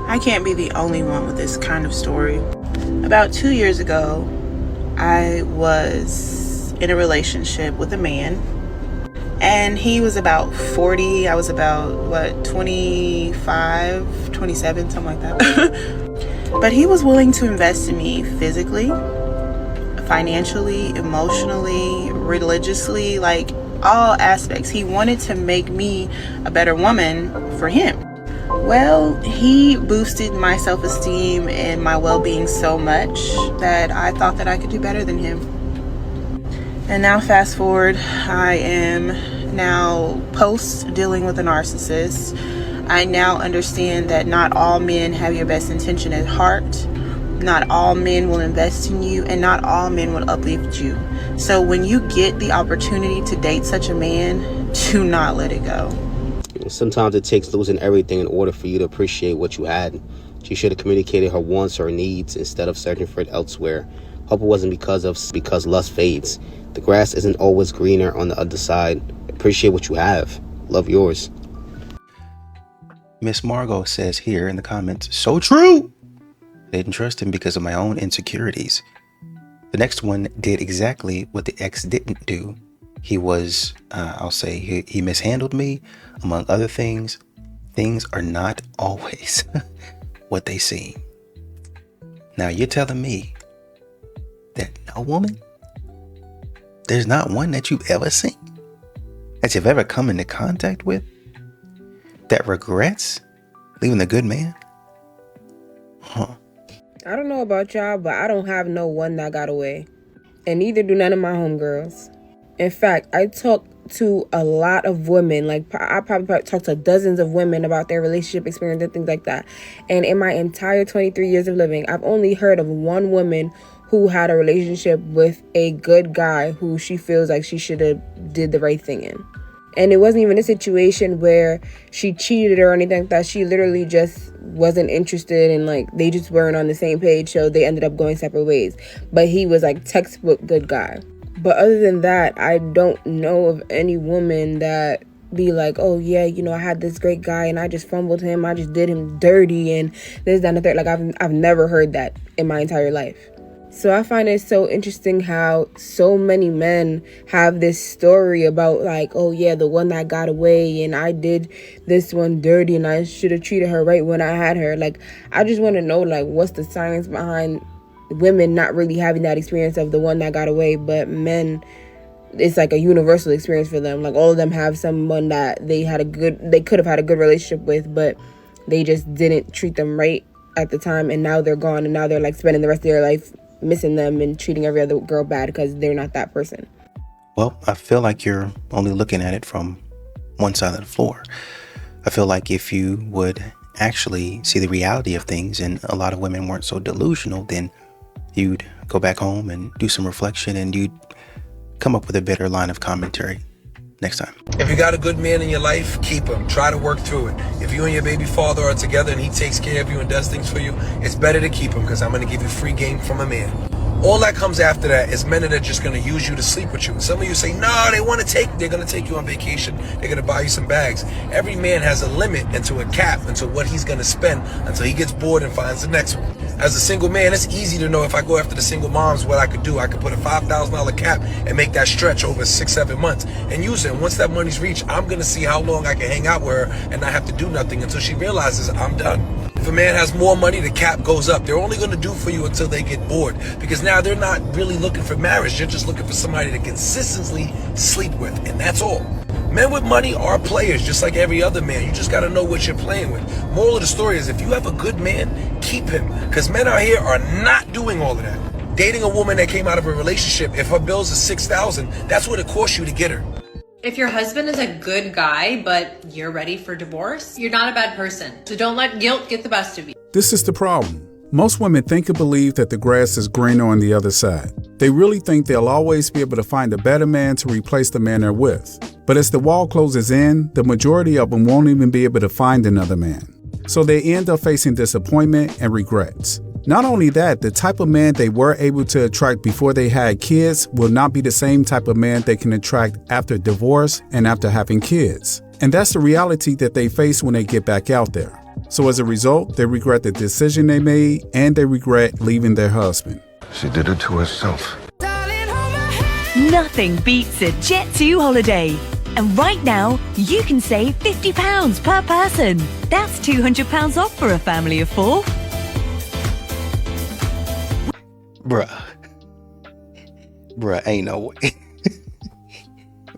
I can't be the only one with this kind of story. About 2 years ago, I was in a relationship with a man, and he was about 40. I was about, 25, 27, something like that. But he was willing to invest in me physically, financially, emotionally, religiously, like all aspects. He wanted to make me a better woman for him. Well, he boosted my self-esteem and my well-being so much that I thought that I could do better than him. And now fast forward, I am now post dealing with a narcissist. I now understand that not all men have your best intention at heart. Not all men will invest in you, and not all men will uplift you. So when you get the opportunity to date such a man, do not let it go. Sometimes it takes losing everything in order for you to appreciate what you had. She should have communicated her wants or needs instead of searching for it elsewhere. Hope it wasn't because lust fades. The grass isn't always greener on the other side. Appreciate what you have. Love, yours. Miss Margot says here in the comments, so true. Didn't trust him because of my own insecurities. The next one did exactly what the ex didn't do. He was, he mishandled me, among other things. Things are not always what they seem. Now you're telling me that no woman, there's not one that you've ever seen, that you've ever come into contact with, that regrets leaving a good man? Huh. I don't know about y'all, but I don't have no one that got away. And neither do none of my homegirls. In fact, I talk to a lot of women. Like, I probably talk to dozens of women about their relationship experience and things like that. And in my entire 23 years of living, I've only heard of one woman who had a relationship with a good guy who she feels like she should have did the right thing in. And it wasn't even a situation where she cheated or anything like that. She literally just wasn't interested, and like they just weren't on the same page, so they ended up going separate ways. But he was like textbook good guy. But other than that, I don't know of any woman that be like, oh yeah, you know, I had this great guy and I just fumbled him, I just did him dirty and this, that, and the third. Like I've never heard that in my entire life. So I find it so interesting how so many men have this story about like, oh yeah, the one that got away and I did this one dirty and I should have treated her right when I had her. Like, I just want to know, like, what's the science behind women not really having that experience of the one that got away, but men, it's like a universal experience for them. Like, all of them have someone that they could have had a good relationship with, but they just didn't treat them right at the time, and now they're gone, and now they're like spending the rest of their life missing them and treating every other girl bad because they're not that person. Well, I feel like you're only looking at it from one side of the floor. I feel like if you would actually see the reality of things, and a lot of women weren't so delusional, then you'd go back home and do some reflection, and you'd come up with a better line of commentary next time. If you got a good man in your life, keep him. Try to work through it. If you and your baby father are together and he takes care of you and does things for you, it's better to keep him, because I'm going to give you free game from a man. All that comes after that is men that are just going to use you to sleep with you. And some of you say, no, they're going to take you on vacation. They're going to buy you some bags. Every man has a limit and to a cap into what he's going to spend until he gets bored and finds the next one. As a single man, it's easy to know if I go after the single moms what I could do. I could put a $5,000 cap and make that stretch over 6-7 months and use it. And once that money's reached, I'm going to see how long I can hang out with her and not have to do nothing until she realizes I'm done. If a man has more money, the cap goes up. They're only going to do for you until they get bored, because now they're not really looking for marriage. They're just looking for somebody to consistently sleep with, and that's all. Men with money are players, just like every other man. You just got to know what you're playing with. Moral of the story is, if you have a good man, keep him, because men out here are not doing all of that. Dating a woman that came out of a relationship, if her bills are $6,000, that's what it costs you to get her. If your husband is a good guy, but you're ready for divorce, you're not a bad person. So don't let guilt get the best of you. This is the problem. Most women think and believe that the grass is greener on the other side. They really think they'll always be able to find a better man to replace the man they're with. But as the wall closes in, the majority of them won't even be able to find another man. So they end up facing disappointment and regrets. Not only that, the type of man they were able to attract before they had kids will not be the same type of man they can attract after divorce and after having kids. And that's the reality that they face when they get back out there. So as a result, they regret the decision they made and they regret leaving their husband. She did it to herself. Nothing beats a Jet2 holiday. And right now, you can save £50 per person. That's £200 off for a family of 4. Bruh, ain't no way.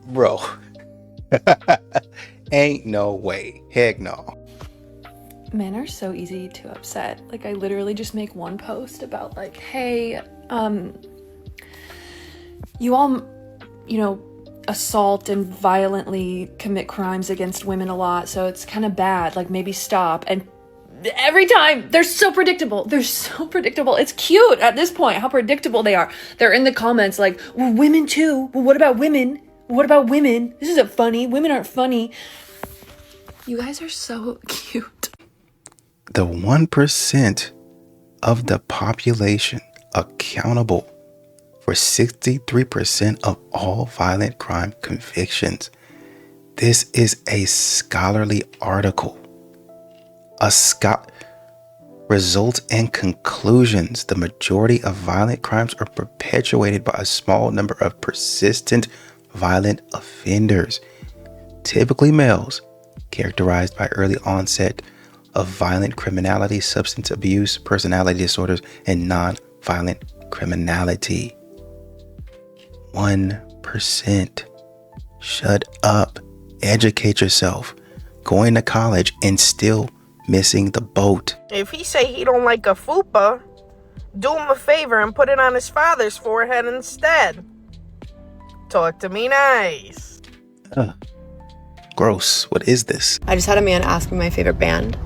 Bro. Ain't no way. Heck no. Men are so easy to upset. Like, I literally just make one post about like, hey, you all, assault and violently commit crimes against women a lot, so it's kind of bad. Like, maybe stop. And every time, they're so predictable. It's cute at this point how predictable they are. They're in the comments like, well, women too. Well, what about women? This isn't funny. Women aren't funny. You guys are so cute. The 1% of the population accountable for 63% of all violent crime convictions. This is a scholarly article. Results and conclusions. The majority of violent crimes are perpetuated by a small number of persistent violent offenders, typically males, characterized by early onset of violent criminality, substance abuse, personality disorders, and non-violent criminality. 1%. Shut up. Educate yourself. Going to college and still missing the boat. If he say he don't like a fupa, do him a favor and put it on his father's forehead instead. Talk to me nice. Gross. What is this? I just had a man ask me my favorite band.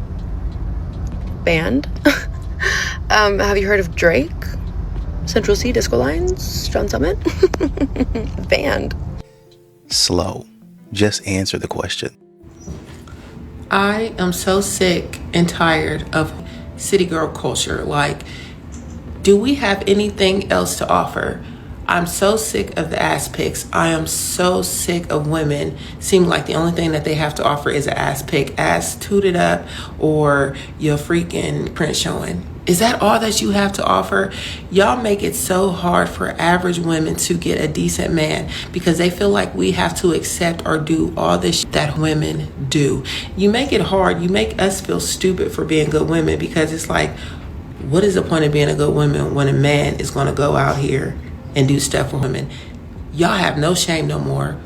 Have you heard of Drake? Central C, Disco Lines, John Summit? Band. Slow. Just answer the question. I am so sick and tired of city girl culture. Like, do we have anything else to offer? I'm so sick of the ass pics. I am so sick of women seem like the only thing that they have to offer is an ass pic, ass tooted up, or your freaking print showing. Is that all that you have to offer? Y'all make it so hard for average women to get a decent man because they feel like we have to accept or do all this that women do. You make it hard. You make us feel stupid for being good women because it's like, what is the point of being a good woman when a man is going to go out here and do stuff for women? Y'all have no shame no more.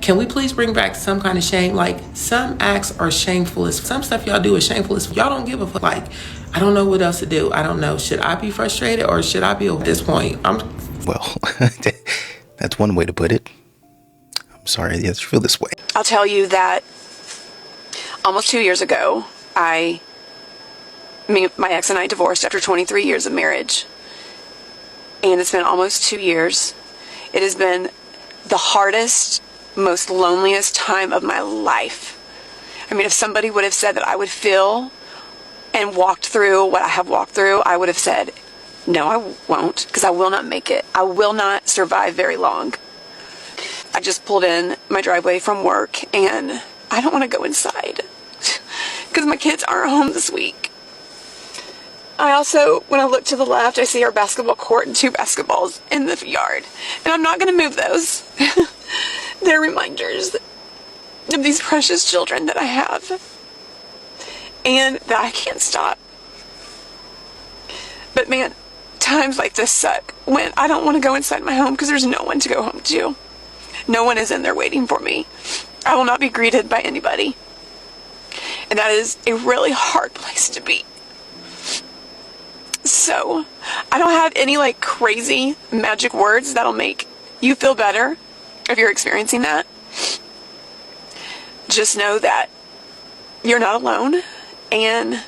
Can we please bring back some kind of shame? Like, some acts are shameful as some stuff y'all do is shameful as y'all don't give a fuck. Like, I don't know what else to do. I don't know. Should I be frustrated or should I be at this point? Well, that's one way to put it. I'm sorry you feel this way. I'll tell you that almost 2 years ago, my ex and I divorced after 23 years of marriage. And it's been almost 2 years. It has been the hardest, most loneliest time of my life. I mean, if somebody would have said that I would feel and walked through what I have walked through, I would have said, no, I won't, because I will not make it. I will not survive very long. I just pulled in my driveway from work, and I don't want to go inside because my kids aren't home this week. I also, when I look to the left, I see our basketball court and 2 basketballs in the yard, and I'm not going to move those. They're reminders of these precious children that I have and that I can't stop. But man, times like this suck when I don't want to go inside my home because there's no one to go home to. No one is in there waiting for me. I will not be greeted by anybody. And that is a really hard place to be. So, I don't have any like crazy magic words that'll make you feel better if you're experiencing that. Just know that you're not alone, and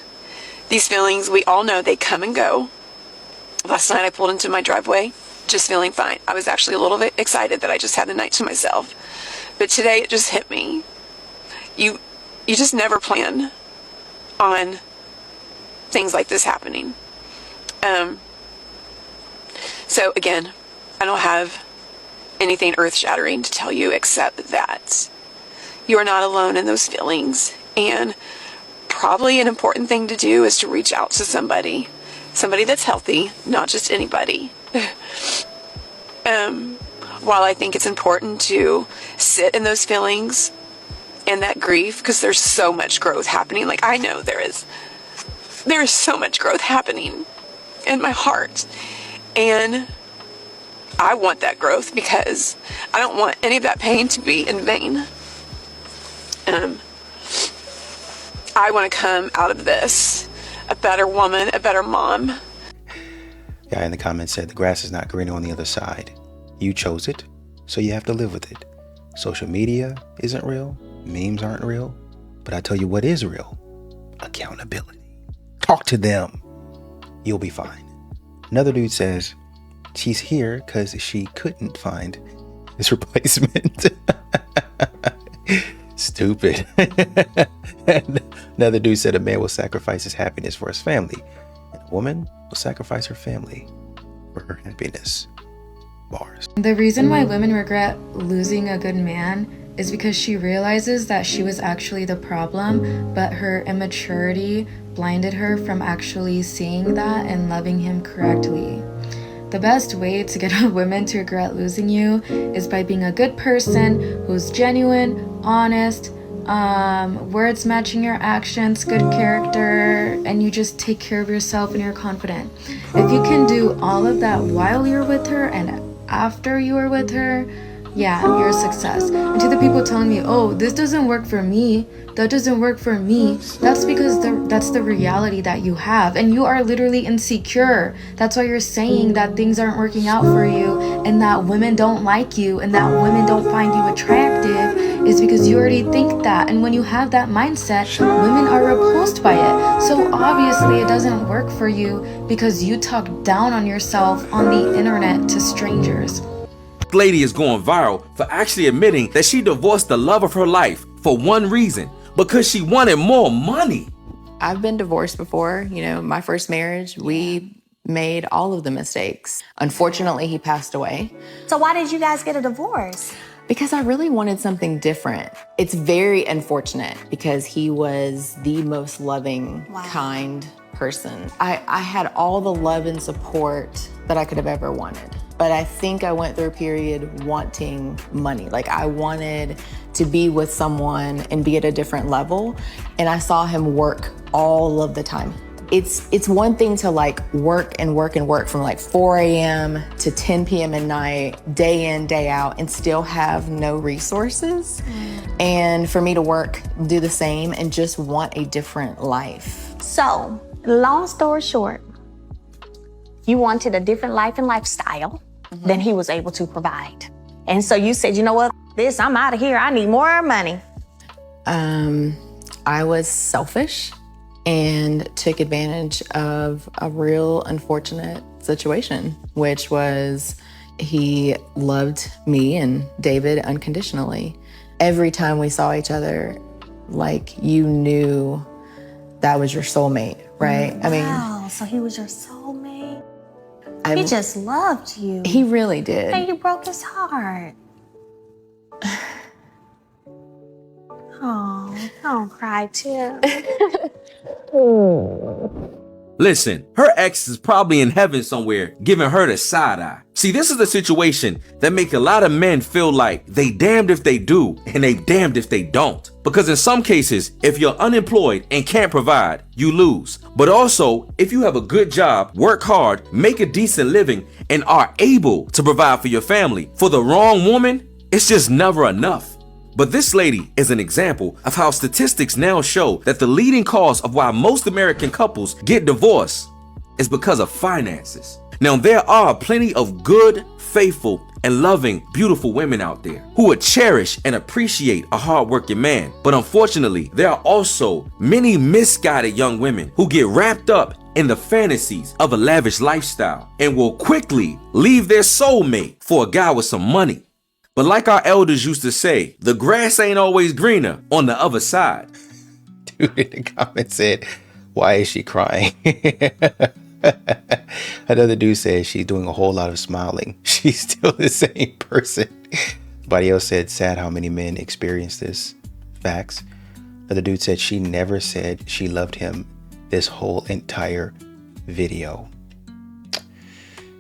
these feelings, we all know they come and go. Last night I pulled into my driveway just feeling fine. I was actually a little bit excited that I just had a night to myself. But today it just hit me. You just never plan on things like this happening. So again, I don't have anything earth-shattering to tell you except that you are not alone in those feelings, and probably an important thing to do is to reach out to somebody that's healthy, not just anybody. While I think it's important to sit in those feelings and that grief, because there's so much growth happening. Like, I know there is so much growth happening in my heart, and I want that growth because I don't want any of that pain to be in vain. I want to come out of this a better woman, a better mom. Guy in the comments said the grass is not greener on the other side. You chose it, so you have to live with it. Social media isn't real. Memes aren't real. But I tell you what is real. Accountability. Talk to them. You'll be fine. Another dude says she's here because she couldn't find his replacement. Stupid. And another dude said a man will sacrifice his happiness for his family. And a woman will sacrifice her family for her happiness. Bars. The reason why women regret losing a good man is because she realizes that she was actually the problem, but her immaturity blinded her from actually seeing that and loving him correctly. The best way to get a woman to regret losing you is by being a good person who's genuine, honest, words matching your actions, good character, and you just take care of yourself and you're confident. If you can do all of that while you're with her and after you are with her, yeah, you're a success. And to the people telling me, oh, this doesn't work for me, that doesn't work for me, that's because that's the reality that you have. And you are literally insecure. That's why you're saying that things aren't working out for you and that women don't like you and that women don't find you attractive, is because you already think that. And when you have that mindset, women are repulsed by it. So obviously it doesn't work for you because you talk down on yourself on the internet to strangers. Lady is going viral for actually admitting that she divorced the love of her life for one reason, because she wanted more money. I've been divorced before. You know, my first marriage, we made all of the mistakes. Unfortunately, he passed away. So why did you guys get a divorce? Because I really wanted something different. It's very unfortunate because he was the most loving, kind person. I had all the love and support that I could have ever wanted. But I think I went through a period wanting money. Like, I wanted to be with someone and be at a different level. And I saw him work all of the time. It's one thing to like work and work and work from like 4 a.m. to 10 p.m. at night, day in, day out, and still have no resources. And for me to work, do the same, and just want a different life. So, long story short, you wanted a different life and lifestyle than he was able to provide. And so you said, you know what, I'm out of here. I need more money. I was selfish and took advantage of a real unfortunate situation, which was he loved me and David unconditionally. Every time we saw each other, like, you knew that was your soulmate, right? Wow, so he was your soulmate. He just loved you. He really did. And you broke his heart. Oh, don't cry too. Listen, her ex is probably in heaven somewhere giving her the side eye. See, this is the situation that make a lot of men feel like they damned if they do and they damned if they don't. Because in some cases, if you're unemployed and can't provide, you lose. But also, if you have a good job, work hard, make a decent living, and are able to provide for your family, for the wrong woman, it's just never enough. But this lady is an example of how statistics now show that the leading cause of why most American couples get divorced is because of finances. Now, there are plenty of good, faithful, and loving, beautiful women out there who would cherish and appreciate a hardworking man. But unfortunately, there are also many misguided young women who get wrapped up in the fantasies of a lavish lifestyle and will quickly leave their soulmate for a guy with some money. But like our elders used to say, the grass ain't always greener on the other side. Dude in the comments said, why is she crying? Another dude said she's doing a whole lot of smiling. She's still the same person. Somebody else said, sad how many men experience this. Facts. Another dude said she never said she loved him this whole entire video.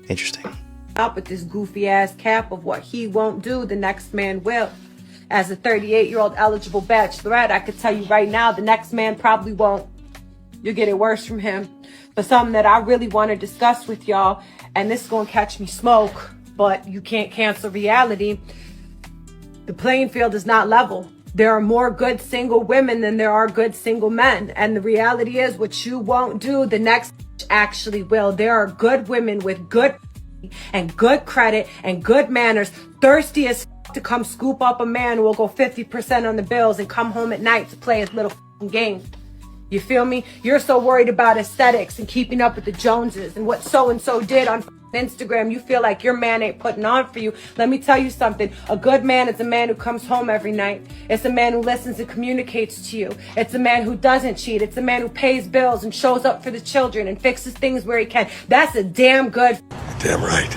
Interesting. Up with this goofy ass cap of what he won't do, the next man will. As a 38-year-old eligible bachelorette, I could tell you right now, the next man probably won't. You'll get it worse from him. But something that I really want to discuss with y'all, and this is going to catch me smoke, but you can't cancel reality. The playing field is not level. There are more good single women than there are good single men. And the reality is, what you won't do, the next actually will. There are good women with good and good credit and good manners, thirsty as to come scoop up a man who will go 50% on the bills and come home at night to play his little game. You feel me? You're so worried about aesthetics and keeping up with the Joneses and what so-and-so did on Instagram. You feel like your man ain't putting on for you. Let me tell you something. A good man is a man who comes home every night. It's a man who listens and communicates to you. It's a man who doesn't cheat. It's a man who pays bills and shows up for the children and fixes things where he can. That's a damn good. Damn right.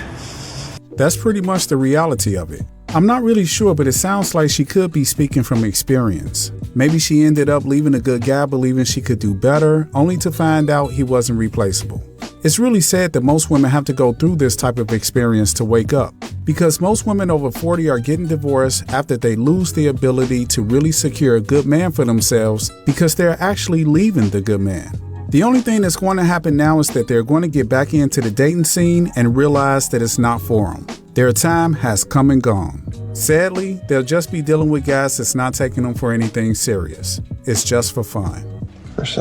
That's pretty much the reality of it. I'm not really sure, but it sounds like she could be speaking from experience. Maybe she ended up leaving a good guy believing she could do better, only to find out he wasn't replaceable. It's really sad that most women have to go through this type of experience to wake up, because most women over 40 are getting divorced after they lose the ability to really secure a good man for themselves because they're actually leaving the good man. The only thing that's going to happen now is that they're going to get back into the dating scene and realize that it's not for them. Their time has come and gone. Sadly, they'll just be dealing with guys that's not taking them for anything serious. It's just for fun.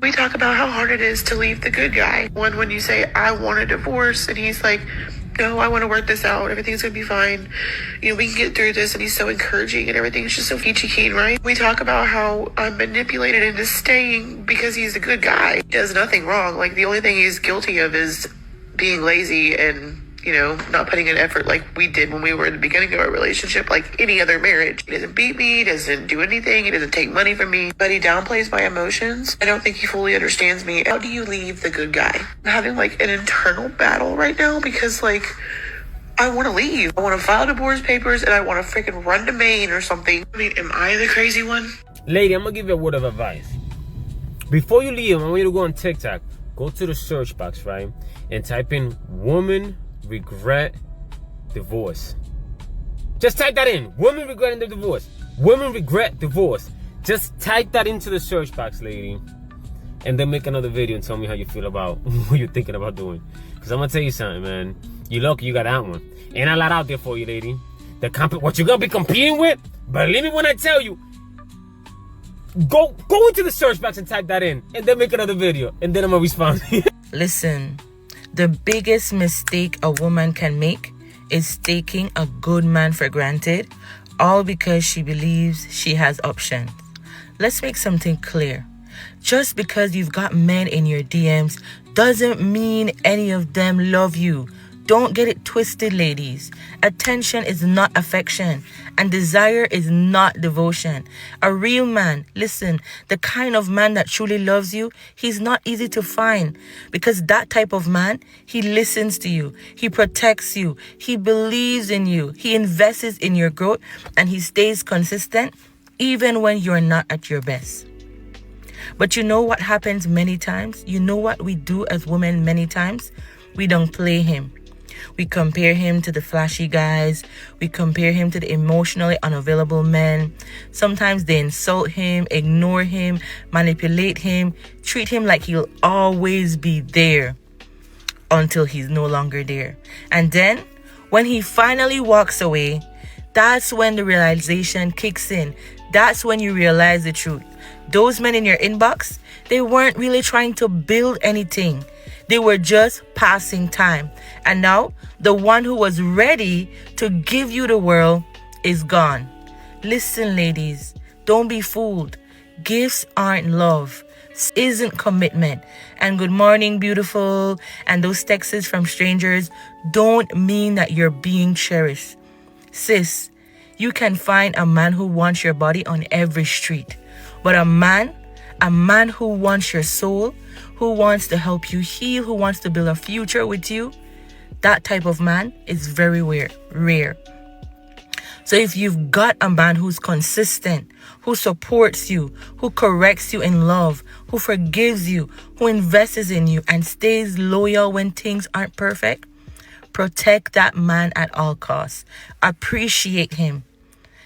We talk about how hard it is to leave the good guy. When you say, I want a divorce, and he's like, no, I want to work this out. Everything's going to be fine. You know, we can get through this. And he's so encouraging and everything's just so peachy keen, right? We talk about how I'm manipulated into staying because he's a good guy. He does nothing wrong. Like, the only thing he's guilty of is being lazy and, you know, not putting in effort like we did when we were in the beginning of our relationship, like any other marriage. He doesn't beat me, he doesn't do anything, he doesn't take money from me, but he downplays my emotions. I don't think he fully understands me. How do you leave the good guy? I'm having like an internal battle right now because like, I want to leave. I want to file divorce papers and I want to freaking run to Maine or something. I mean, am I the crazy one? Lady, I'm going to give you a word of advice. Before you leave, I want you to go on TikTok, go to the search box, right? And type in woman regret divorce. Just type that in. Women regretting the divorce. Women regret divorce. Just type that into the search box, lady. And then make another video and tell me how you feel about what you're thinking about doing. Because I'm going to tell you something, man. You lucky you got that one. Ain't a lot out there for you, lady. What you're going to be competing with? Believe me when I tell you. Go into the search box and type that in. And then make another video. And then I'm going to respond. Listen. The biggest mistake a woman can make is taking a good man for granted, all because she believes she has options. Let's make something clear. Just because you've got men in your DMs doesn't mean any of them love you. Don't get it twisted, ladies. Attention is not affection, and desire is not devotion. A real man, listen, the kind of man that truly loves you, he's not easy to find, because that type of man, he listens to you, he protects you, he believes in you, he invests in your growth, and he stays consistent even when you're not at your best. But you know what happens many times? You know what we do as women many times? We don't play him. We compare him to the flashy guys. We compare him to the emotionally unavailable men. Sometimes they insult him, ignore him, manipulate him, treat him like he'll always be there until he's no longer there. And then, when he finally walks away, that's when the realization kicks in. That's when you realize the truth. Those men in your inbox, they weren't really trying to build anything. They were just passing time. And now, the one who was ready to give you the world is gone. Listen, ladies, don't be fooled. Gifts aren't love. Isn't commitment. And good morning, beautiful, and those texts from strangers don't mean that you're being cherished. Sis, you can find a man who wants your body on every street. But a man who wants your soul, who wants to help you heal, who wants to build a future with you, that type of man is very rare. So if you've got a man who's consistent, who supports you, who corrects you in love, who forgives you, who invests in you and stays loyal when things aren't perfect, protect that man at all costs. Appreciate him.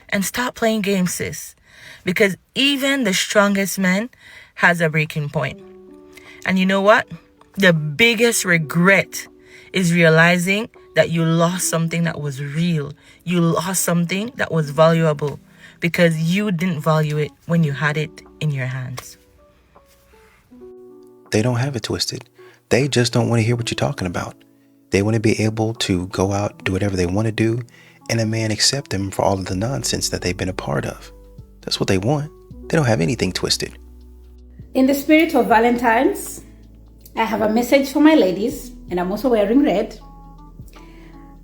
And stop playing games, sis. Because even the strongest man has a breaking point. And you know what? The biggest regret is realizing that you lost something that was real. You lost something that was valuable because you didn't value it when you had it in your hands. They don't have it twisted. They just don't want to hear what you're talking about. They want to be able to go out, do whatever they want to do, and a man accept them for all of the nonsense that they've been a part of. That's what they want. They don't have anything twisted. In the spirit of Valentine's, I have a message for my ladies, and I'm also wearing red.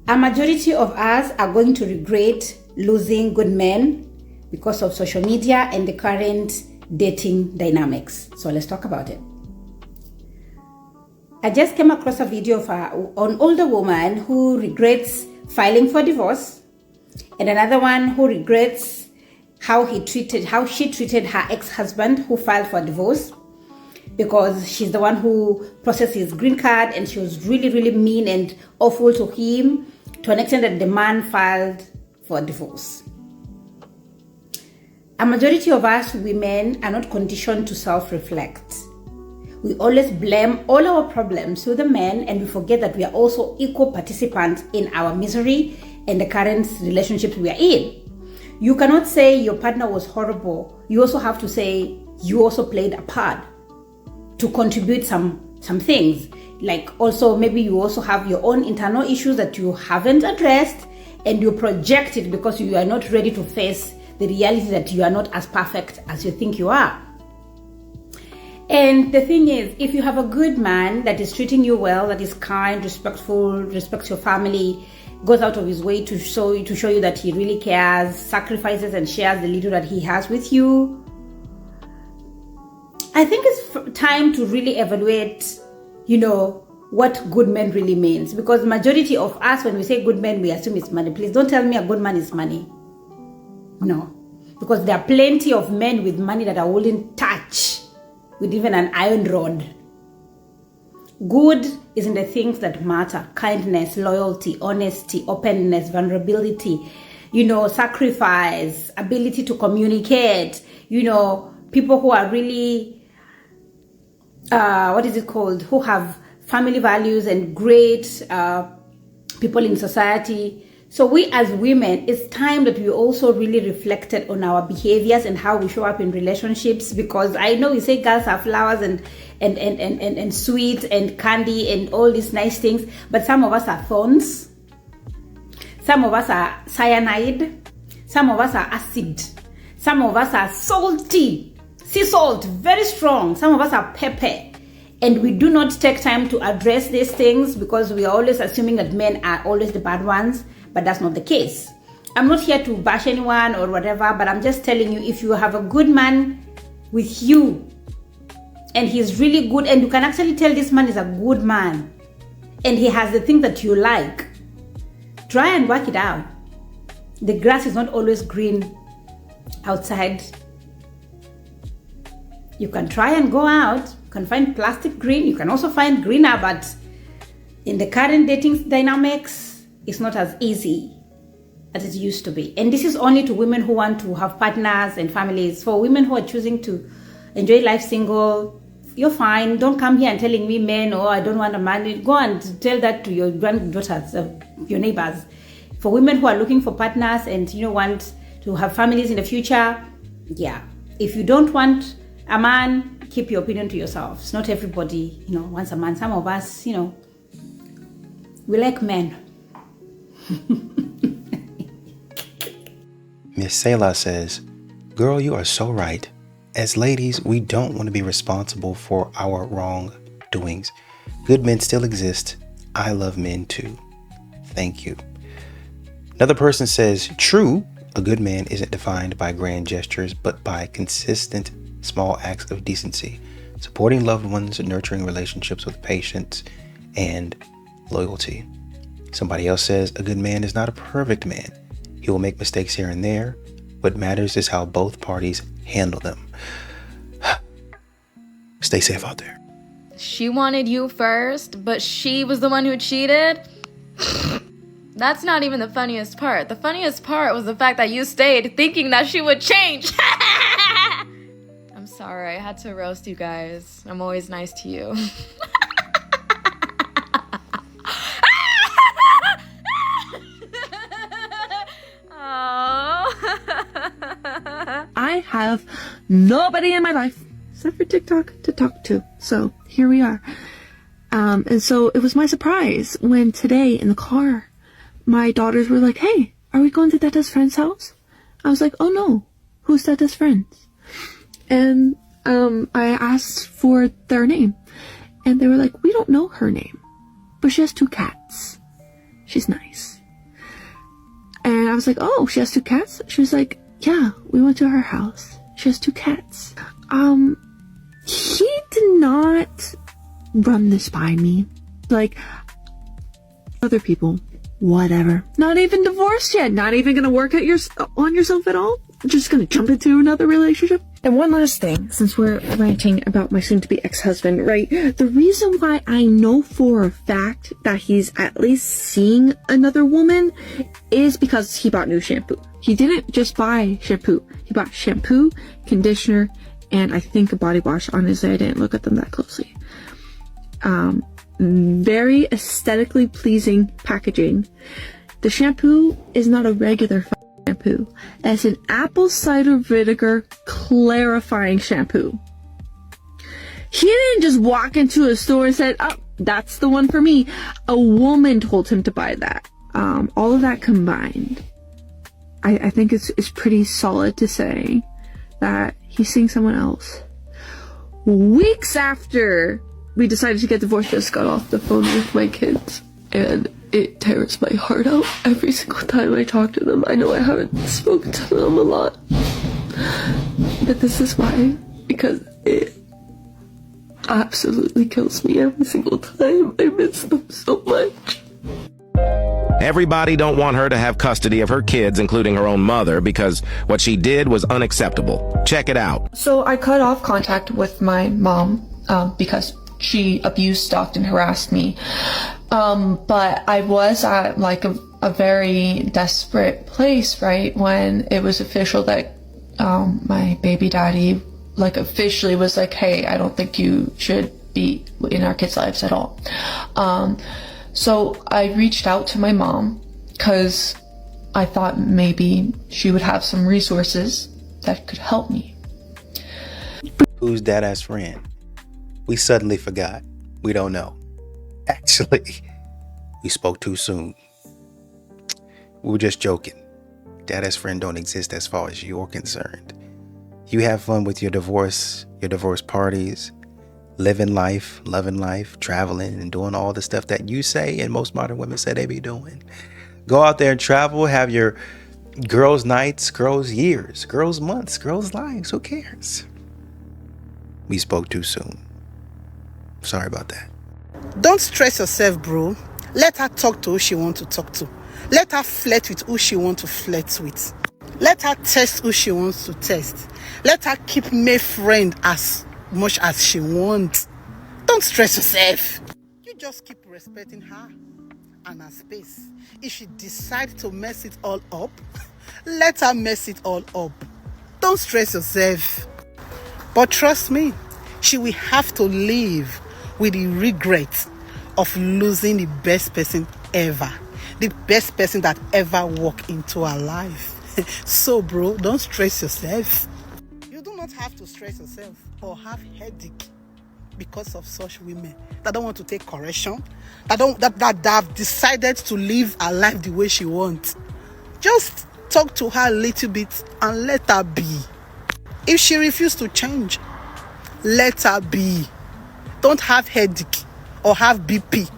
A majority of us are going to regret losing good men because of social media and the current dating dynamics. So let's talk about it. I just came across a video of an older woman who regrets filing for divorce, and another one who regrets how she treated her ex-husband who filed for divorce, because she's the one who processed his green card and she was really, really mean and awful to him to an extent that the man filed for divorce. A majority of us women are not conditioned to self-reflect. We always blame all our problems to the men, and we forget that we are also equal participants in our misery and the current relationships we are in. You cannot say your partner was horrible. You also have to say you also played a part to contribute some things. Like also maybe you also have your own internal issues that you haven't addressed, and you project it because you are not ready to face the reality that you are not as perfect as you think you are. And the thing is, if you have a good man that is treating you well, that is kind, respectful, respects your family, goes out of his way to show you that he really cares, sacrifices and shares the little that he has with you, I think it's time to really evaluate, what good men really means. Because majority of us, when we say good men, we assume it's money. Please don't tell me a good man is money. No. Because there are plenty of men with money that I wouldn't touch with even an iron rod. Good is in the things that matter: kindness, loyalty, honesty, openness, vulnerability, sacrifice, ability to communicate, people who are really, who have family values and great people in society. So we as women, it's time that we also really reflected on our behaviors and how we show up in relationships, because I know we say girls are flowers and sweet and candy and all these nice things, but some of us are thorns, some of us are cyanide, some of us are acid, some of us are salty, sea salt, very strong, some of us are pepper. And we do not take time to address these things because we are always assuming that men are always the bad ones. But that's not the case. I'm not here to bash anyone or whatever, but I'm just telling you, if you have a good man with you and he's really good, and you can actually tell this man is a good man and he has the things that you like, try and work it out. The grass is not always green outside. You can try and go out, you can find plastic green, you can also find greener, but in the current dating dynamics, it's not as easy as it used to be. And this is only to women who want to have partners and families. For women who are choosing to enjoy life single, you're fine. Don't come here and telling me men, I don't want a man. Go and tell that to your granddaughters, your neighbors. For women who are looking for partners and want to have families in the future, if you don't want a man, keep your opinion to yourselves. Not everybody, wants a man. Some of us, we like men. Miss Selah says, girl, you are so right. As ladies, we don't want to be responsible for our wrongdoings. Good men still exist. I love men too. Thank you. Another person says, true, a good man isn't defined by grand gestures, but by consistent small acts of decency, supporting loved ones, nurturing relationships with patience and loyalty. Somebody else says, a good man is not a perfect man. He will make mistakes here and there. What matters is how both parties handle them. Stay safe out there. She wanted you first, but she was the one who cheated? That's not even the funniest part. The funniest part was the fact that you stayed thinking that she would change. I'm sorry, I had to roast you guys. I'm always nice to you. I have nobody in my life except for TikTok to talk to. So here we are. And so it was my surprise when today in the car, my daughters were like, hey, are we going to Dada's friend's house? I was like, oh no, who's Dada's friends? And I asked for their name. And they were like, we don't know her name, but she has 2 cats. She's nice. And I was like, oh, she has 2 cats? She was like, yeah, we went to her house. She has 2 cats. He did not run this by me. Like, other people, whatever. Not even divorced yet. Not even gonna work on yourself at all. Just gonna jump into another relationship. And one last thing, since we're ranting about my soon-to-be ex-husband, right? The reason why I know for a fact that he's at least seeing another woman is because he bought new shampoo. He didn't just buy shampoo. He bought shampoo, conditioner, and I think a body wash. Honestly, I didn't look at them that closely. Very aesthetically pleasing packaging. The shampoo is not a regular shampoo. It's an apple cider vinegar clarifying shampoo. He didn't just walk into a store and said, oh, that's the one for me. A woman told him to buy that. All of that combined, I think it's pretty solid to say that he's seeing someone else. Weeks after we decided to get divorced, just got off the phone with my kids, and it tears my heart out every single time I talk to them. I know I haven't spoken to them a lot, but this is why, because it absolutely kills me every single time. I miss them so much. Everybody don't want her to have custody of her kids, including her own mother, because what she did was unacceptable. Check it out. So I cut off contact with my mom because she abused, stalked, and harassed me. But I was at like a very desperate place, right, when it was official that my baby daddy like officially was like, hey, I don't think you should be in our kids' lives at all. So I reached out to my mom because I thought maybe she would have some resources that could help me. Who's Dada's friend? We suddenly forgot. We don't know. Actually, we spoke too soon. We were just joking. Dada's friend don't exist as far as you're concerned. You have fun with your divorce parties, living life, loving life, traveling, and doing all the stuff that you say and most modern women say they be doing. Go out there and travel, have your girls' nights, girls' years, girls' months, girls' lives. Who cares? We spoke too soon. Sorry about that. Don't stress yourself, bro. Let her talk to who she wants to talk to. Let her flirt with who she wants to flirt with. Let her test who she wants to test. Let her keep me friend as much as she wants. Don't stress yourself. You just keep respecting her and her space. If she decides to mess it all up, let her mess it all up. Don't stress yourself. But trust me, she will have to live with the regret of losing the best person ever. The best person that ever walked into her life. So bro, don't stress yourself. You do not have to stress yourself or have headache because of such women that don't want to take correction, that have decided to live her life the way she wants. Just talk to her a little bit and let her be. If she refuses to change, let her be. Don't have headache or have BP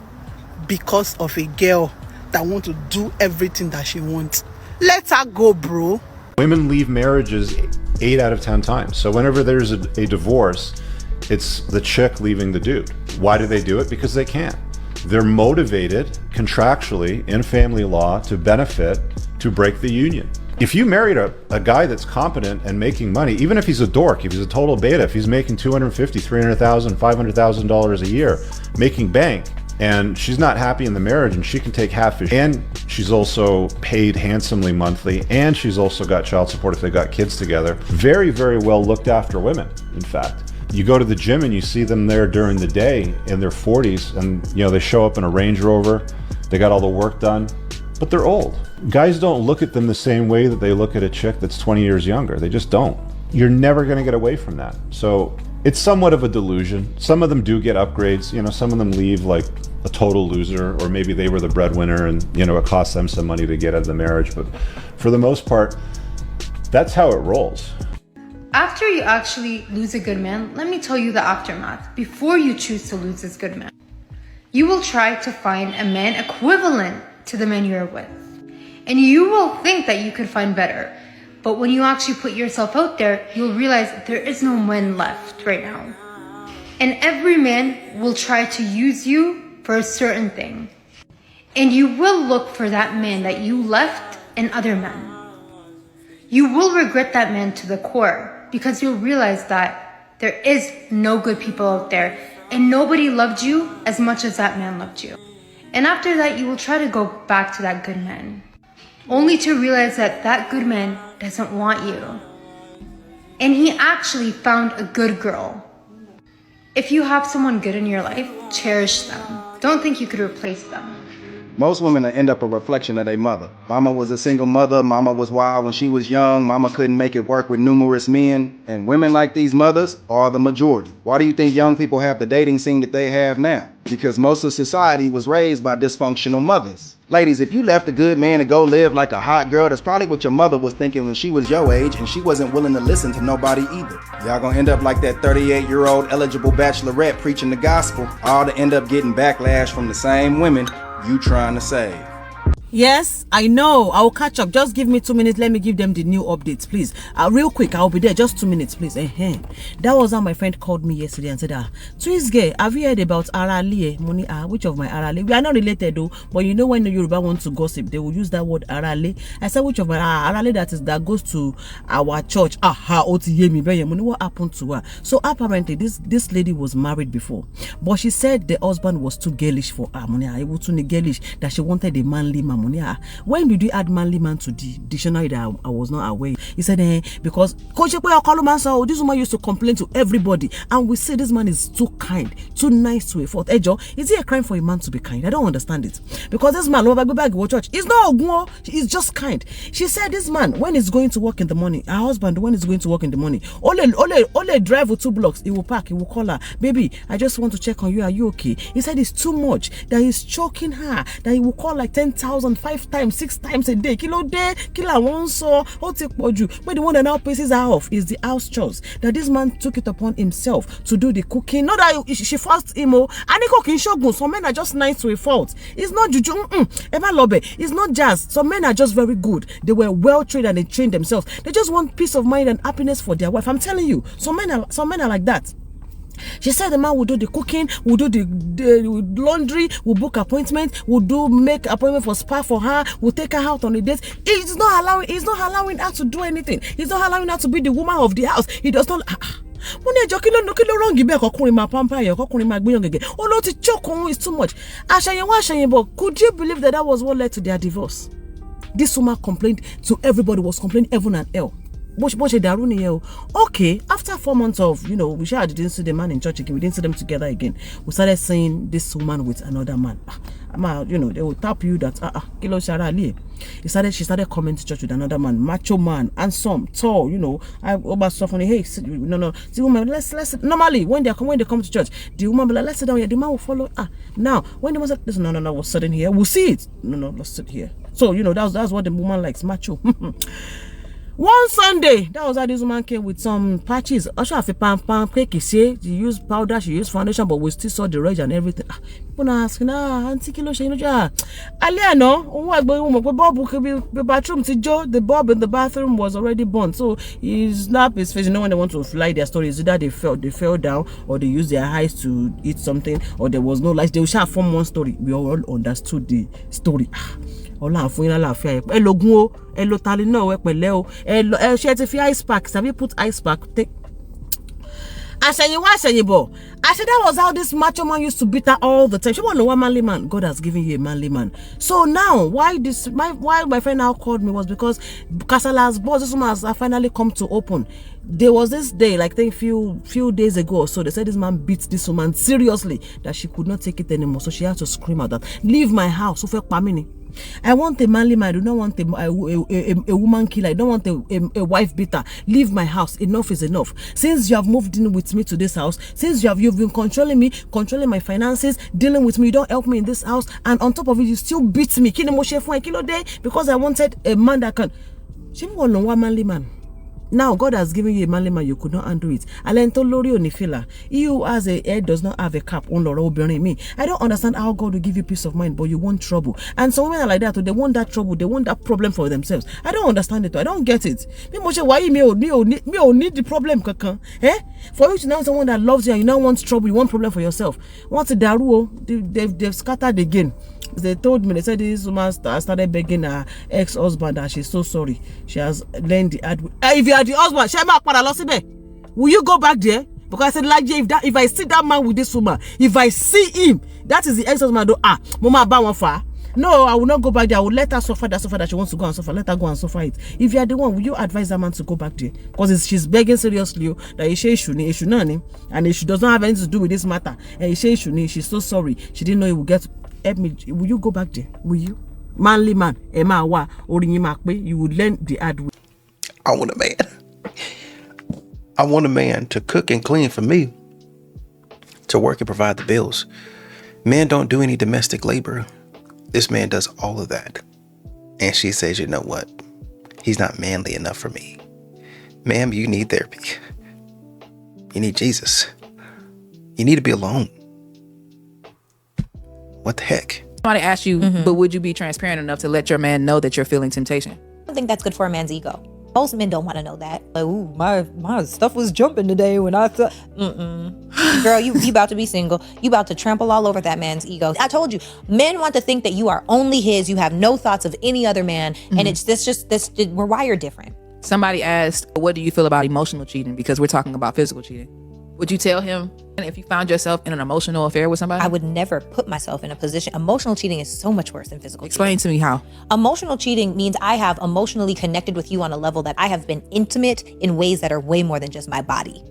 because of a girl that wants to do everything that she wants. Let her go, bro. Women leave marriages 8 out of 10 times. So whenever there's a divorce, it's the chick leaving the dude. Why do they do it? Because they can. They're motivated contractually in family law to benefit, to break the union. If you married a guy that's competent and making money, even if he's a dork, if he's a total beta, if he's making $250,000, $300,000, $500,000 a year, making bank, and she's not happy in the marriage and she can take half his, and she's also paid handsomely monthly, and she's also got child support if they got kids together. Very, very well looked after women, in fact. You go to the gym and you see them there during the day in their 40s, and they show up in a Range Rover, they got all the work done, but they're old. Guys don't look at them the same way that they look at a chick that's 20 years younger. They just don't. You're never going to get away from that. So it's somewhat of a delusion. Some of them do get upgrades. Some of them leave like a total loser, or maybe they were the breadwinner and, it cost them some money to get out of the marriage. But for the most part, that's how it rolls. After you actually lose a good man, let me tell you the aftermath. Before you choose to lose this good man, you will try to find a man equivalent to the man you're with. And you will think that you could find better. But when you actually put yourself out there, you'll realize there is no man left right now. And every man will try to use you for a certain thing. And you will look for that man that you left in other men. You will regret that man to the core, because you'll realize that there is no good people out there, and nobody loved you as much as that man loved you. And after that, you will try to go back to that good man, only to realize that that good man doesn't want you. And he actually found a good girl. If you have someone good in your life, cherish them. Don't think you could replace them. Most women end up a reflection of their mother. Mama was a single mother. Mama was wild when she was young. Mama couldn't make it work with numerous men. And women like these mothers are the majority. Why do you think young people have the dating scene that they have now? Because most of society was raised by dysfunctional mothers. Ladies, if you left a good man to go live like a hot girl, that's probably what your mother was thinking when she was your age, and she wasn't willing to listen to nobody either. Y'all gonna end up like that 38-year-old eligible bachelorette preaching the gospel, all to end up getting backlash from the same women you trying to save. Yes, I know. I'll catch up. Just give me 2 minutes. Let me give them the new updates, please. Real quick, I'll be there. Just 2 minutes, please. That was how my friend called me yesterday and said, Twins girl, have you heard about Arale? Money, which of my Arale? We are not related though, but you know when the Yoruba want to gossip, they will use that word Arale. I said, which of my Arale that goes to our church? What happened to her? So apparently, this lady was married before, but she said the husband was too girlish for her. It was too girlish that she wanted a manly man. When did you add manly man to the dictionary that I was not aware? He said, because this woman used to complain to everybody, and we say this man is too kind, too nice to a fault. Is it a crime for a man to be kind? I don't understand it. Because this man, go back to church, he's not Ogunwo, he's just kind. She said this man, when he's going to work in the morning, her husband, when he's going to work in the morning, only drive with 2 blocks, he will park, he will call her, baby, I just want to check on you, are you okay? He said it's too much, that he's choking her, that he will call like 10,000 5 times, 6 times a day. Kilo day, kilo one so. But the one that now pisses her off is the house chores. That this man took it upon himself to do the cooking. Not that she forced him. And he cooking shogun. Some men are just nice to a fault. It's not juju. Eva Lobe. It's not jazz. Some men are just very good. They were well trained and they trained themselves. They just want peace of mind and happiness for their wife. I'm telling you, some men are like that. She said the man will do the cooking, will do the laundry, will book appointments, will make appointment for spa for her, will take her out on a date. He's not allowing her to do anything. He's not allowing her to be the woman of the house. He does not. It's too much. But could you believe that was what led to their divorce? This woman complained to everybody, was complaining heaven and hell. Okay, after 4 months of, we didn't see the man in church again, we didn't see them together again. We started seeing this woman with another man. They will tap you that she started coming to church with another man, macho man, handsome, tall, I over stuff on the hey, no. The woman, let's normally when they come to church, the woman be like, let's sit down here, the man will follow. Now when the man said, listen, no, we're sitting here, we'll see it. No, let's sit here. So that's what the woman likes, macho. One Sunday, that was how this woman came with some patches. Also, have a pan cake. She used powder, she used foundation, but we still saw the ridge and everything. People are asking, Auntie Kilo, she know, the bathroom, the bulb in the bathroom was already burnt. So he snapped his face. You know, when they want to fly their stories, either they fell down, or they used their eyes to eat something, or there was no light. They will share form one story. We all understood the story. Ọlọ́run fún yín lálàáfíà ẹ lógún o ẹ lo Tylenol ẹ pẹ̀lẹ́ o ẹ ṣe ti fi ice pack have you put ice pack take àṣẹ̀yìnwá àṣẹ̀yìnbọ̀. I said that was how this macho man used to beat her all the time. She want to know what manly man. God has given you a manly man. So now why my friend now called me was because Kasala's boss, this woman has finally come to open. There was this day, like I think few days ago or so, they said this man beat this woman seriously that she could not take it anymore. So she had to scream out that, leave my house. I want a manly man. I do not want a woman killer. I don't want a wife beater. Leave my house. Enough is enough. Since you have moved in with me to this house, since you've been controlling me, controlling my finances, dealing with me, you don't help me in this house, and on top of it, you still beat me. Because I wanted a man that can. She want no one manly man. Now God has given you a manly man, you could not undo it. He who has a head does not have a cap. I don't understand how God will give you peace of mind, but you want trouble. And some women are like that, they want that trouble, they want that problem for themselves. I don't understand it. I don't get it. Why you need the problem? For you to know someone that loves you and you now want trouble, you want problem for yourself. Once they've scattered again. They told me, they said this woman started begging her ex-husband that she's so sorry. She has learned the hard way. If you are the husband, will you go back there? Because I said, like, if I see that man with this woman, if I see him, that is the ex-husband. Mama, ba one far. No, I will not go back there. I will let her suffer that she wants to go and suffer. Let her go and suffer it. If you are the one, will you advise that man to go back there? Because she's begging seriously that and she does not have anything to do with this matter. And she's so sorry. She didn't know he would get. Help me. Will you go back there? Will you? Manly man, you would learn the hard way. I want a man. I want a man to cook and clean for me, to work and provide the bills. Men don't do any domestic labor. This man does all of that. And she says, you know what? He's not manly enough for me. Ma'am, you need therapy. You need Jesus. You need to be alone. What the heck? Somebody asked you, but would you be transparent enough to let your man know that you're feeling temptation? I don't think that's good for a man's ego. Most men don't want to know that. Like, ooh, my stuff was jumping today when I thought, girl, you about to be single. You about to trample all over that man's ego. I told you, men want to think that you are only his. You have no thoughts of any other man, and it's this. We're wired different. Somebody asked, what do you feel about emotional cheating? Because we're talking about physical cheating. Would you tell him if you found yourself in an emotional affair with somebody? I would never put myself in a position. Emotional cheating is so much worse than physical cheating. Explain to me how. Emotional cheating means I have emotionally connected with you on a level that I have been intimate in ways that are way more than just my body.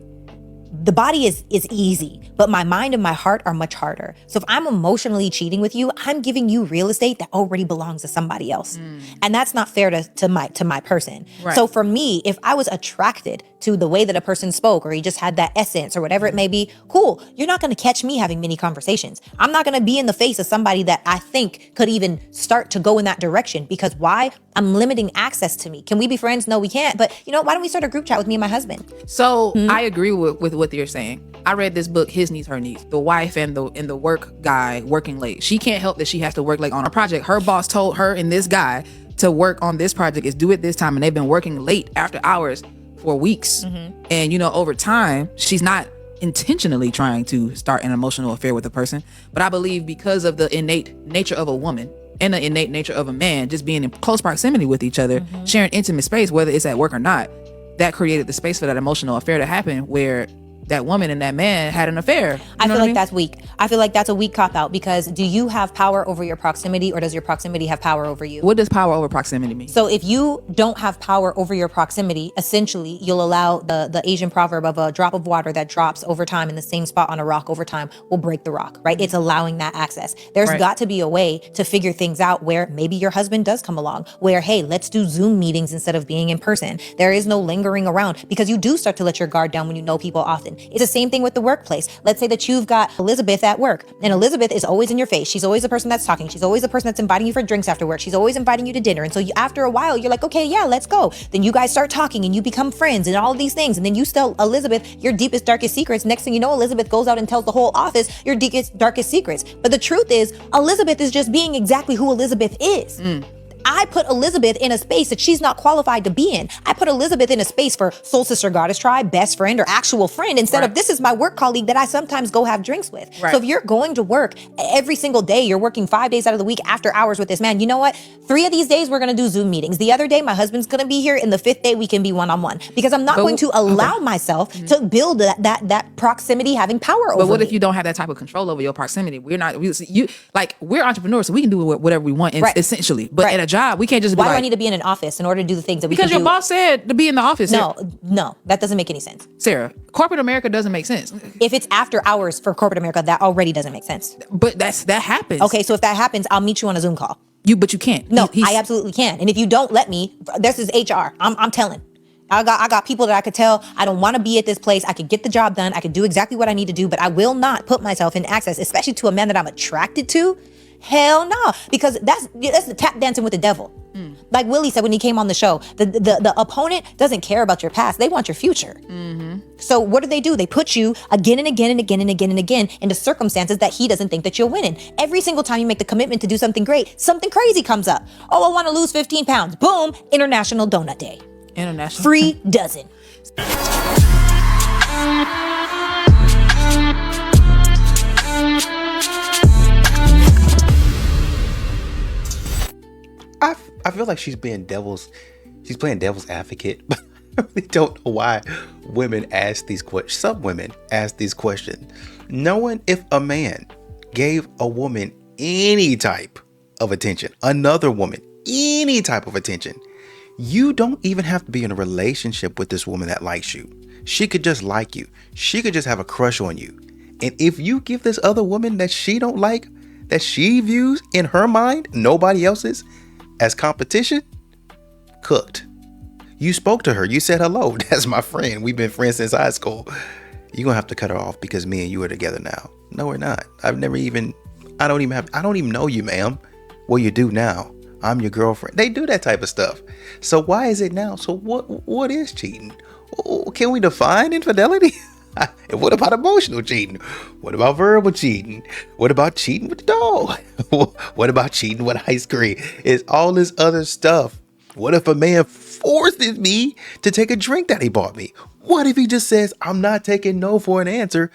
The body is easy, but my mind and my heart are much harder. So if I'm emotionally cheating with you, I'm giving you real estate that already belongs to somebody else. And that's not fair to my person. Right. So for me, if I was attracted to the way that a person spoke, or he just had that essence or whatever it may be, cool. You're not going to catch me having many conversations. I'm not going to be in the face of somebody that I think could even start to go in that direction. Because why? I'm limiting access to me. Can we be friends? No, we can't. But you know, why don't we start a group chat with me and my husband? So I agree with what you're saying. I read this book, His Needs, Her Needs. The wife and the work guy working late. She can't help that she has to work late on a project. Her boss told her and this guy to work on this project is due at this time, and they've been working late after hours for weeks. And you know, over time, she's not intentionally trying to start an emotional affair with a person, but I believe because of the innate nature of a woman and the innate nature of a man, just being in close proximity with each other, sharing intimate space, whether it's at work or not, that created the space for that emotional affair to happen, where that woman and that man had an affair. I feel like that's weak. I feel like that's a weak cop-out, because do you have power over your proximity, or does your proximity have power over you? What does power over proximity mean? So if you don't have power over your proximity, essentially you'll allow the Asian proverb of a drop of water that drops over time in the same spot on a rock over time will break the rock, right? It's allowing that access. There's got to be a way to figure things out where maybe your husband does come along, where, hey, let's do Zoom meetings instead of being in person. There is no lingering around, because you do start to let your guard down when you know people often. person. It's the same thing with the workplace. Let's say that you've got Elizabeth at work, and Elizabeth is always in your face. She's always the person that's talking. She's always the person that's inviting you for drinks after work. She's always inviting you to dinner. And so after a while, you're like, okay, yeah, let's go. Then you guys start talking and you become friends and all of these things. And then you tell Elizabeth your deepest, darkest secrets. Next thing you know, Elizabeth goes out and tells the whole office your deepest, darkest secrets. But the truth is, Elizabeth is just being exactly who Elizabeth is. I put Elizabeth in a space that she's not qualified to be in. I put Elizabeth in a space for soul sister, goddess tribe, best friend, or actual friend instead of this is my work colleague that I sometimes go have drinks with. So if you're going to work every single day, you're working 5 days out of the week after hours with this man, you know what? 3 of these days we're going to do Zoom meetings. The other day my husband's going to be here, and the 5th day we can be one-on-one because I'm not going to allow myself to build that proximity having power over But what me. if you don't have that type of control over your proximity? We're entrepreneurs, so we can do whatever we want essentially. But at a job, we can't just be Why do I like, need to be in an office in order to do the things that we because can your do? boss said to be in the office. No, that doesn't make any sense. Sarah, corporate America doesn't make sense. If it's after hours for corporate America, that already doesn't make sense. But that happens. Okay, so if that happens, I'll meet you on a Zoom call. But you can't. No, I absolutely can. And if you don't let me, this is HR. I'm telling. I got people that I could tell I don't want to be at this place. I could get the job done. I could do exactly what I need to do, but I will not put myself in access, especially to a man that I'm attracted to. Hell no, because that's the tap dancing with the devil. Like Willie said when he came on the show, the opponent doesn't care about your past. They want your future. So what do? They put you again and again and again and again and again into circumstances that he doesn't think that you'll win in. Every single time you make the commitment to do something great, something crazy comes up. Oh, I want to lose 15 pounds. Boom, International Donut Day. International. Free dozen. I feel like she's playing devil's advocate, but I really don't know why women ask these questions. Some women ask these questions, knowing if a man gave a woman any type of attention, another woman, any type of attention, you don't even have to be in a relationship with this woman that likes you. She could just like you. She could just have a crush on you. And if you give this other woman that she don't like, that she views in her mind, nobody else's, as competition, cooked. You spoke to her. You said hello. That's my friend. We've been friends since high school. You're going to have to cut her off because me and you are together now. No, we're not. I don't even know you, ma'am. Well, you do now. I'm your girlfriend. They do that type of stuff. So why is it now? So what is cheating? Can we define infidelity? And what about emotional cheating? What about verbal cheating? What about cheating with the dog? What about cheating with ice cream? It's all this other stuff. What if a man forces me to take a drink that he bought me? What if he just says, I'm not taking no for an answer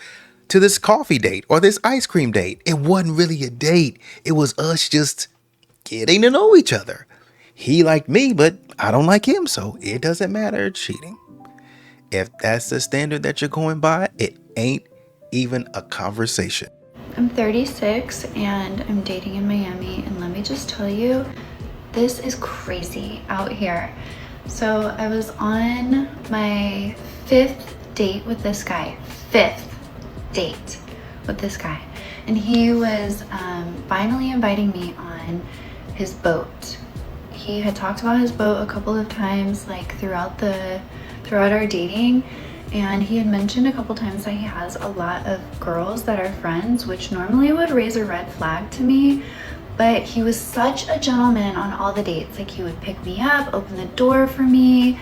to this coffee date or this ice cream date? It wasn't really a date. It was us just getting to know each other. He liked me, but I don't like him, so it doesn't matter. Cheating. If that's the standard that you're going by, it ain't even a conversation. I'm 36 and I'm dating in Miami, and let me just tell you, this is crazy out here. So I was on my 5th date with this guy. 5th date with this guy. And he was finally inviting me on his boat. He had talked about his boat a couple of times, like throughout our dating, and he had mentioned a couple times that he has a lot of girls that are friends, which normally would raise a red flag to me, but he was such a gentleman on all the dates. Like, he would pick me up, open the door for me,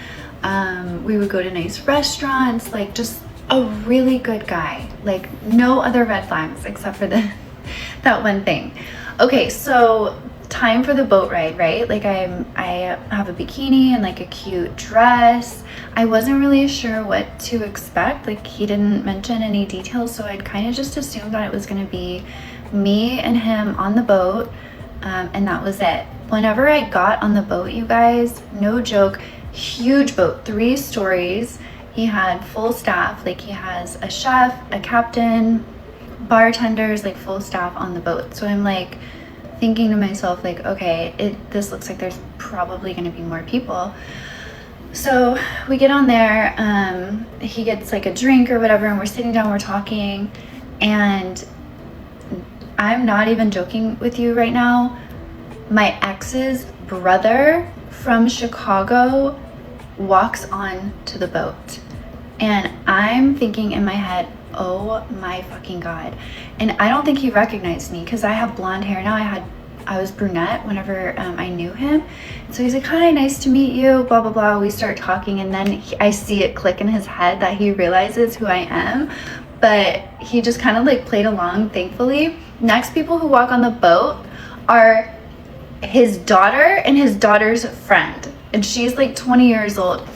we would go to nice restaurants, like just a really good guy. Like, no other red flags except for that one thing. Okay, so time for the boat ride, right? Like, I have a bikini and like a cute dress. I wasn't really sure what to expect. Like, he didn't mention any details, so I'd kind of just assumed that it was going to be me and him on the boat, and that was it. Whenever I got on the boat, you guys, no joke, huge boat, 3 stories. He had full staff. Like, he has a chef, a captain, bartenders, like full staff on the boat. So I'm like thinking to myself, like, okay, this looks like there's probably going to be more people. So we get on there, he gets like a drink or whatever, and we're sitting down, we're talking, and I'm not even joking with you right now, my ex's brother from Chicago walks on to the boat. And I'm thinking in my head, oh my fucking God. And I don't think he recognized me because I have blonde hair now. I was brunette whenever I knew him. So he's like, hi, nice to meet you, blah, blah, blah. We start talking, and then I see it click in his head that he realizes who I am. But he just kind of like played along, thankfully. Next people who walk on the boat are his daughter and his daughter's friend. And she's like 20 years old.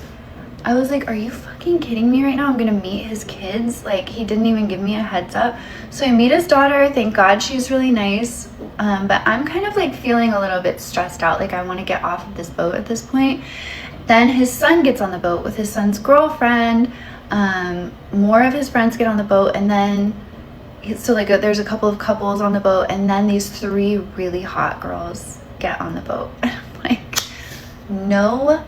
I was like, are you fucking kidding me right now? I'm gonna meet his kids. Like, he didn't even give me a heads up. So I meet his daughter. Thank God she's really nice. But I'm kind of like feeling a little bit stressed out. Like, I want to get off of this boat at this point. Then his son gets on the boat with his son's girlfriend. More of his friends get on the boat, and then so like there's a couple of couples on the boat, and then these 3 really hot girls get on the boat. And I'm like, no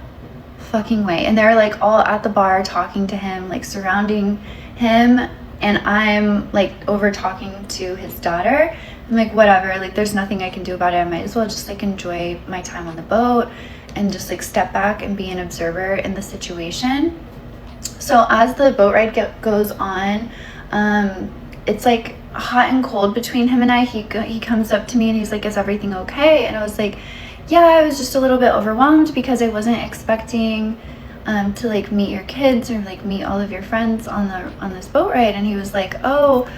fucking way. And they're like all at the bar talking to him, like surrounding him, and I'm like over talking to his daughter. I'm like, whatever, like there's nothing I can do about it. I might as well just like enjoy my time on the boat and just like step back and be an observer in the situation. So as the boat ride goes on, it's like hot and cold between him and I. He comes up to me and he's like, is everything okay? And I was like, yeah, I was just a little bit overwhelmed because I wasn't expecting to like meet your kids or like meet all of your friends on this boat ride. And he was like, oh,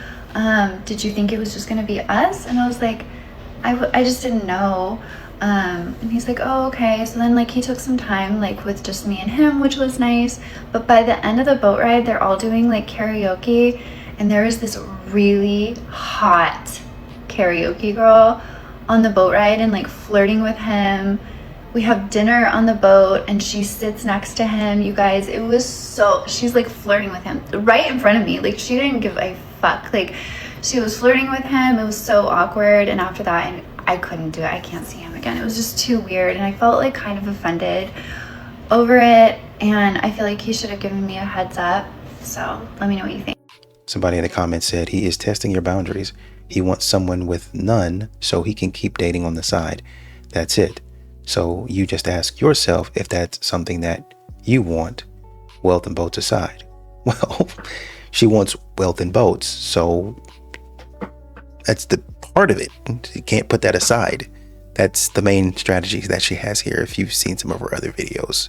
did you think it was just gonna be us? And I was like, I just didn't know. And he's like, oh, okay. So then like he took some time like with just me and him, which was nice. But by the end of the boat ride, they're all doing like karaoke, and there is this really hot karaoke girl on the boat ride and like flirting with him. We have dinner on the boat and she sits next to him. You guys, it was so, she's like flirting with him right in front of me. Like, she didn't give a fuck. Like, she was flirting with him. It was so awkward. And after that, I couldn't do it. I can't see him again. It was just too weird. And I felt like kind of offended over it. And I feel like he should have given me a heads up. So let me know what you think. Somebody in the comments said he is testing your boundaries. He wants someone with none so he can keep dating on the side. That's it. So you just ask yourself if that's something that you want, wealth and boats aside. Well, she wants wealth and boats, so that's the part of it. You can't put that aside. That's the main strategy that she has here if you've seen some of her other videos.